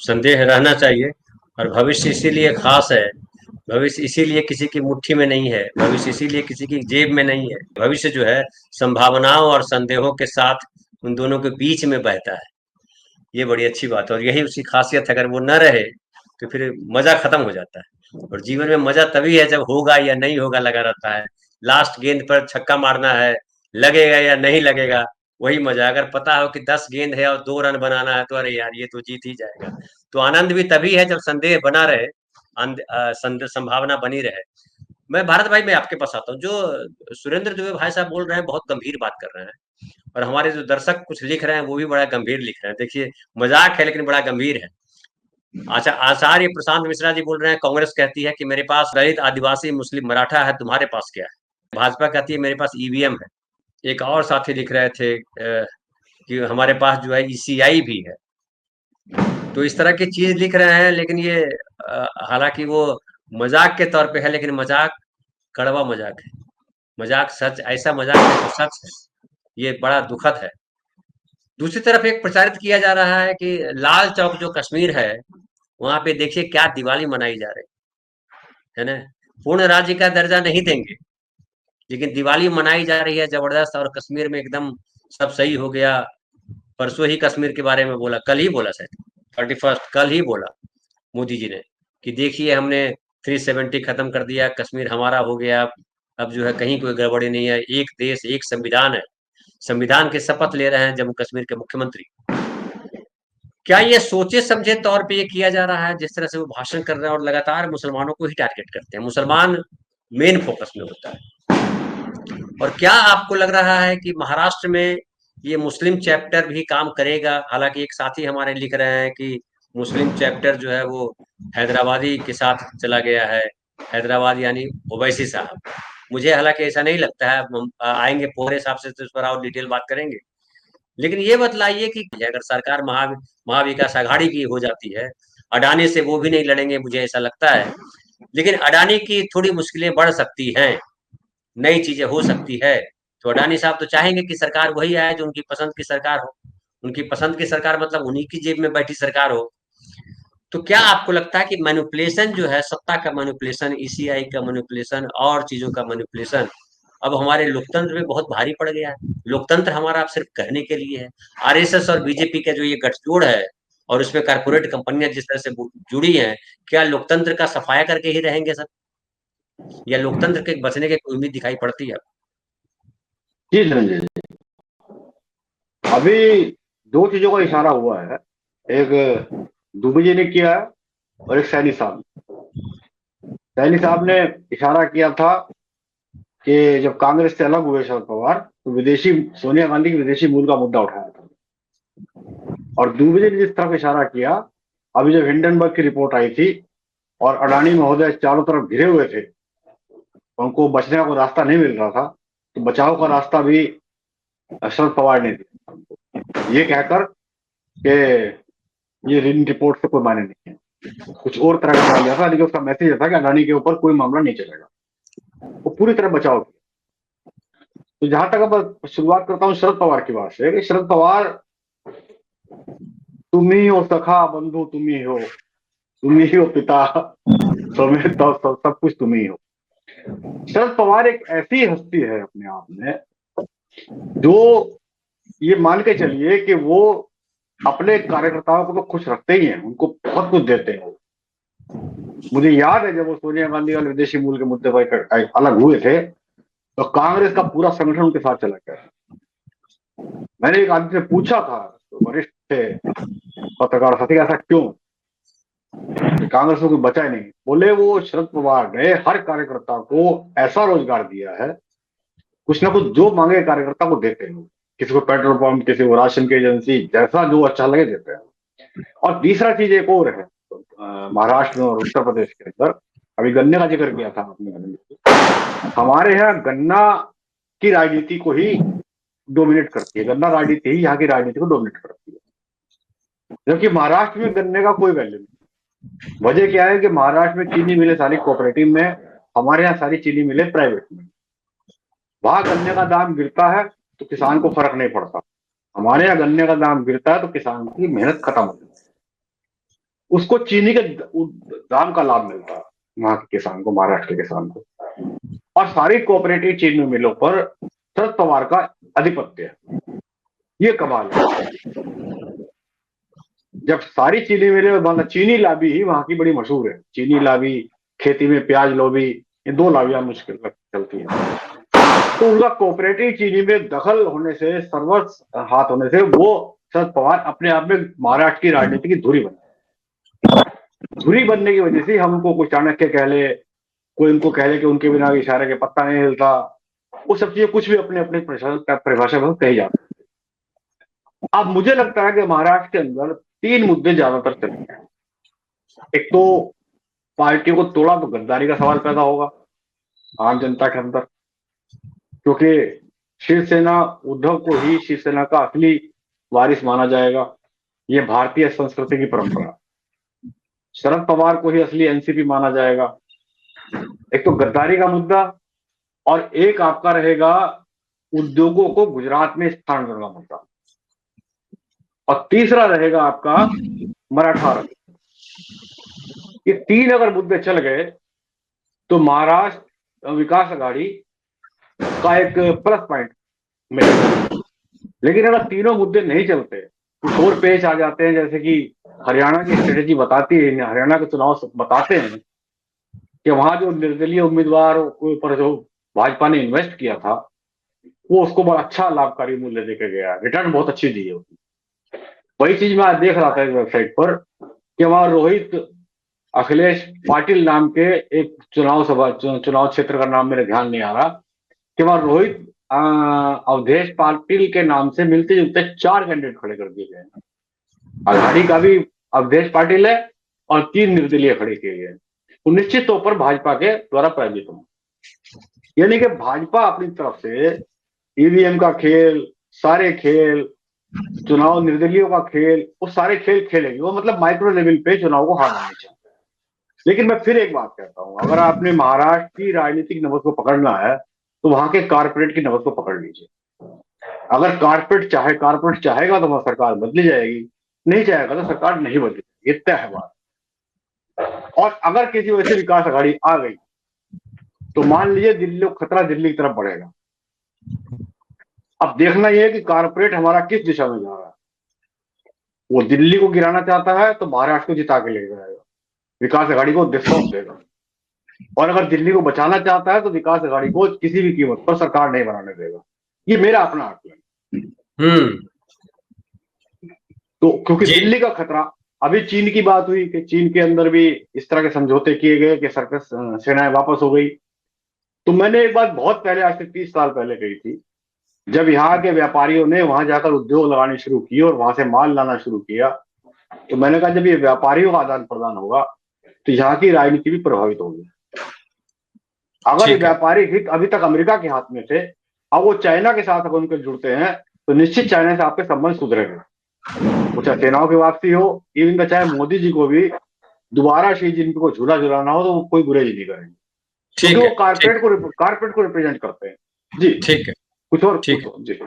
संदेह रहना चाहिए। और भविष्य इसीलिए खास है, भविष्य इसीलिए किसी की मुट्ठी में नहीं है, भविष्य इसीलिए किसी की जेब में नहीं है। भविष्य जो है संभावनाओं और संदेहों के साथ उन दोनों के बीच में बहता है। ये बड़ी अच्छी बात है और यही उसकी खासियत है। अगर वो न रहे तो फिर मजा खत्म हो जाता है। और जीवन में मजा तभी है जब होगा या नहीं होगा लगा रहता है। लास्ट गेंद पर छक्का मारना है, लगेगा या नहीं लगेगा, वही मजा। अगर पता हो कि 10 गेंद है और 2 रन बनाना है तो अरे यार ये तो जीत ही जाएगा। तो आनंद भी तभी है जब संदेह बना रहे, संभावना बनी रहे। मैं भारत भाई, मैं आपके पास आता हूँ। जो सुरेंद्र दुबे भाई साहब बोल रहे हैं बहुत गंभीर बात कर रहे हैं, और हमारे जो दर्शक कुछ लिख रहे हैं वो भी बड़ा गंभीर लिख रहे हैं। देखिए, मजाक है लेकिन बड़ा गंभीर है। अच्छा, आचार्य प्रशांत मिश्रा जी बोल रहे हैं कांग्रेस कहती है कि मेरे पास दलित आदिवासी मुस्लिम मराठा है, तुम्हारे पास क्या है। भाजपा कहती है मेरे पास ईवीएम है। एक और साथी लिख रहे थे कि हमारे पास जो है ईसीआई भी है। तो इस तरह की चीज लिख रहे हैं, लेकिन ये हालांकि वो मजाक के तौर पे है, लेकिन मजाक कड़वा मजाक है। मजाक सच, ऐसा मजाक है जो सच है। ये बड़ा दुखद है। दूसरी तरफ एक प्रचारित किया जा रहा है कि लाल चौक जो कश्मीर है, वहां पे देखिए क्या दिवाली मनाई जा रही है ना। पूर्ण राज्य का दर्जा नहीं देंगे, लेकिन दिवाली मनाई जा रही है जबरदस्त। और कश्मीर में एकदम सब सही हो गया। परसों ही कश्मीर के बारे में बोला, कल ही बोला शायद 31, कल ही बोला मोदी जी ने कि देखिए हमने 370 खत्म कर दिया, कश्मीर हमारा हो गया। अब जो है कहीं कोई गड़बड़ी नहीं है, एक देश एक संविधान है। संविधान के शपथ ले रहे हैं जम्मू कश्मीर के मुख्यमंत्री। क्या ये सोचे समझे तौर पे ये किया जा रहा है? जिस तरह से वो भाषण कर रहे हैं और लगातार मुसलमानों को ही टारगेट करते हैं, मुसलमान मेन फोकस में होता है। और क्या आपको लग रहा है कि महाराष्ट्र में ये मुस्लिम चैप्टर भी काम करेगा? हालांकि एक साथी हमारे लिख रहे हैं कि मुस्लिम चैप्टर जो है वो हैदराबादी के साथ चला गया है। हैदराबाद यानी ओवैसी साहब। मुझे हालांकि ऐसा नहीं लगता है। हम आएंगे पूरे हिसाब से तो इस पर और डिटेल बात करेंगे। लेकिन ये बतलाइए कि अगर सरकार महाविकास आघाड़ी की हो जाती है, अडानी से वो भी नहीं लड़ेंगे मुझे ऐसा लगता है। लेकिन अडानी की थोड़ी मुश्किलें बढ़ सकती हैं, नई चीजें हो सकती है। तो अडानी साहब तो चाहेंगे कि सरकार वही आए जो उनकी पसंद की सरकार हो। उनकी पसंद की सरकार मतलब उन्हीं की जेब में बैठी सरकार हो। तो क्या आपको लगता है कि मैनिपुलेशन जो है, सत्ता का मैनिपुलेशन, ईसीआई का मैनिपुलेशन और चीजों का मैनिपुलेशन अब हमारे लोकतंत्र में बहुत भारी पड़ गया है? लोकतंत्र हमारा अब सिर्फ कहने के लिए है। आरएसएस और बीजेपी का जो ये गठजोड़ है और उसमें कारपोरेट कंपनियां जिस तरह से जुड़ी हैं, क्या लोकतंत्र का सफाया करके ही रहेंगे सब, या लोकतंत्र के बचने की कोई उम्मीद दिखाई पड़ती है? जी धनंजय जी, अभी दो चीजों का इशारा हुआ है। एक दुबे जी ने किया है और एक सैनी साहब सैनी साहब ने इशारा किया था कि जब कांग्रेस से अलग हुए शरद पवार, तो विदेशी सोनिया गांधी की विदेशी मूल का मुद्दा उठाया था। और दुबे जी ने जिस तरफ इशारा किया, अभी जब हिंडनबर्ग की रिपोर्ट आई थी और अडानी महोदय चारों तरफ घिरे हुए थे, उनको बचने का कोई रास्ता नहीं मिल रहा था, तो बचाव का रास्ता भी शरद पवार ने दिया, ये कहकर कि ये इन रिपोर्ट से कोई मायने नहीं है। कुछ और तरह का दिया था, लेकिन उसका मैसेज था कि अडानी के ऊपर कोई मामला नहीं चलेगा। वो पूरी तरह बचाव किया। तो जहां तक अब शुरुआत करता हूँ शरद पवार की बात से, कि शरद पवार, तुम ही हो सखा बंधु, तुम ही हो पिता समेत, सब कुछ तुम ही हो। शरद पवार एक ऐसी हस्ती है अपने आप में, जो ये मान के चलिए कि वो अपने कार्यकर्ताओं को तो खुश रखते ही हैं, उनको बहुत कुछ देते हैं। मुझे याद है जब वो सोनिया गांधी वाले विदेशी मूल के मुद्दे पर अलग हुए थे, तो कांग्रेस का पूरा संगठन उनके साथ चला गया। मैंने एक आदमी से पूछा था, तो वरिष्ठ थे पत्रकार साथी, ऐसा क्यों? कांग्रेस में कोई बचा ही नहीं। बोले वो शरद पवार ने हर कार्यकर्ता को ऐसा रोजगार दिया है, कुछ ना कुछ जो मांगे कार्यकर्ता को देते हैं। किसी को पेट्रोल पंप, किसी को राशन की एजेंसी, जैसा जो अच्छा लगे देते हैं। और तीसरा चीज एक और है, महाराष्ट्र में और उत्तर प्रदेश के अंदर, अभी गन्ने का जिक्र किया था आपने, हमारे यहाँ गन्ना की राजनीति को ही डोमिनेट करती है। गन्ना राजनीति ही यहाँ की राजनीति को डोमिनेट करती है, जबकि महाराष्ट्र में गन्ने का कोई वैल्यू नहीं। वजह क्या है कि महाराष्ट्र में चीनी मिलें सारी कोऑपरेटिव में, हमारे यहाँ सारी चीनी मिलें प्राइवेट में। वहां गन्ने का दाम गिरता है तो किसान को फर्क नहीं पड़ता, हमारे यहाँ गन्ने का दाम गिरता है तो किसान की मेहनत खत्म हो जाती है। उसको चीनी के दाम का लाभ मिलता है वहां के किसान को, महाराष्ट्र के किसान को। और सारी कोऑपरेटिव चीनी मिलों पर शरद पवार का आधिपत्य है। ये कमाल है। जब सारी चीनी मिलें, मतलब चीनी लॉबी ही वहां की बड़ी मशहूर है। चीनी लॉबी, खेती में प्याज लॉबी, ये दो लॉबियां मुश्किल चलती हैं। तो उनका कोऑपरेटिव चीनी में दखल होने से, सर्वस्व हाथ होने से, वो शरद पवार अपने आप में महाराष्ट्र की राजनीति की धुरी बने। धुरी बनने की वजह से हम उनको कोई चाणक्य कह ले, कोई उनको कह ले कि उनके बिना इशारे के पत्ता नहीं हिलता, वो सब चीजें कुछ भी अपने अपने परिभाषा में कही जाती है। अब मुझे लगता है कि महाराष्ट्र के अंदर तीन मुद्दे ज्यादातर चलते हैं। एक तो पार्टियों को तोड़ा तो गद्दारी का सवाल पैदा होगा आम जनता के अंदर, क्योंकि शिवसेना, उद्धव को ही शिवसेना का असली वारिस माना जाएगा। ये भारतीय संस्कृति की परंपरा। शरद पवार को ही असली एनसीपी माना जाएगा। एक तो गद्दारी का मुद्दा, और एक आपका रहेगा उद्योगों को गुजरात में स्थान देने का मुद्दा, और तीसरा रहेगा आपका मराठा आरक्षण। ये तीन अगर मुद्दे चल गए तो महाराष्ट्र विकास आघाड़ी का एक प्लस पॉइंट मिलेगा। लेकिन अगर तीनों मुद्दे नहीं चलते, कुछ और पेच आ जाते हैं, जैसे कि हरियाणा की स्ट्रेटेजी बताती है, हरियाणा के चुनाव बताते हैं कि वहां जो निर्दलीय उम्मीदवार के ऊपर जो भाजपा ने इन्वेस्ट किया था, वो उसको बड़ा अच्छा लाभकारी मूल्य देकर गया, रिटर्न बहुत अच्छी दी है उसने। वही चीज मैं आज देख रहा था इस वेबसाइट पर कि वहां रोहित अखिलेश पाटिल नाम के एक चुनाव क्षेत्र का नाम मेरे ध्यान नहीं आ रहा, कि वहां रोहित अवधेश पाटिल के नाम से मिलते जुलते 4 कैंडिडेट खड़े कर दिए गए। आघाड़ी का भी अवधेश पाटिल है और 3 निर्दलीय खड़े किए गए। निश्चित तौर पर भाजपा के द्वारा प्रायोजित होंगे। यानी कि भाजपा अपनी तरफ से ईवीएम का खेल, सारे खेल, चुनाव निर्दलीयों का खेल, वो सारे खेल खेलेगी। वो मतलब माइक्रो लेवल पे चुनाव को हारना नहीं चाहते। लेकिन मैं फिर एक बात कहता हूं, अगर आपने महाराष्ट्र की राजनीतिक नब्ज को पकड़ना है तो वहां के कारपोरेट की नब्ज को पकड़ लीजिए। अगर कारपोरेट चाहेगा तो वहां सरकार बदली जाएगी, नहीं चाहेगा तो सरकार नहीं बदलेगी। ये तय है बात। और अगर किसी वजह से विकास आघाड़ी आ गई तो मान लीजिए दिल्ली खतरा दिल्ली की तरफ बढ़ेगा। अब देखना यह है कि कारपोरेट हमारा किस दिशा में जा रहा है। वो दिल्ली को गिराना चाहता है तो महाराष्ट्र को जिता के ले जाएगा, विकास आघाड़ी को डिस्काउंट देगा। और अगर दिल्ली को बचाना चाहता है तो विकास आघाड़ी को किसी भी कीमत पर सरकार नहीं बनाने देगा। ये मेरा अपना आकलन। तो क्योंकि दिल्ली का खतरा, अभी चीन की बात हुई कि चीन के अंदर भी इस तरह के समझौते किए गए कि सर्कस सेनाएं वापस हो गई। तो मैंने एक बात बहुत पहले, आज से 30 साल पहले कही थी, जब यहाँ के व्यापारियों ने वहां जाकर उद्योग लगाने शुरू किए और वहां से माल लाना शुरू किया, तो मैंने कहा जब ये व्यापारियों का आदान प्रदान होगा तो यहाँ की राजनीति भी प्रभावित होगी। अगर ये व्यापारिक हित अभी तक अमेरिका के हाथ में थे, अब वो चाइना के साथ अगर उनके जुड़ते हैं तो निश्चित चाइना से आपके संबंध सुधरेंगे। वो चाहे सेनाओं की वापसी हो, इवन चाहे मोदी जी को भी दोबारा शी जिनपिंग को झूला झुलाना हो तो वो कोई गुरेज नहीं करेंगे, क्योंकि वो कारपोरेट को रिप्रेजेंट करते हैं। जी ठीक है, कुछ और ठीक है। जी।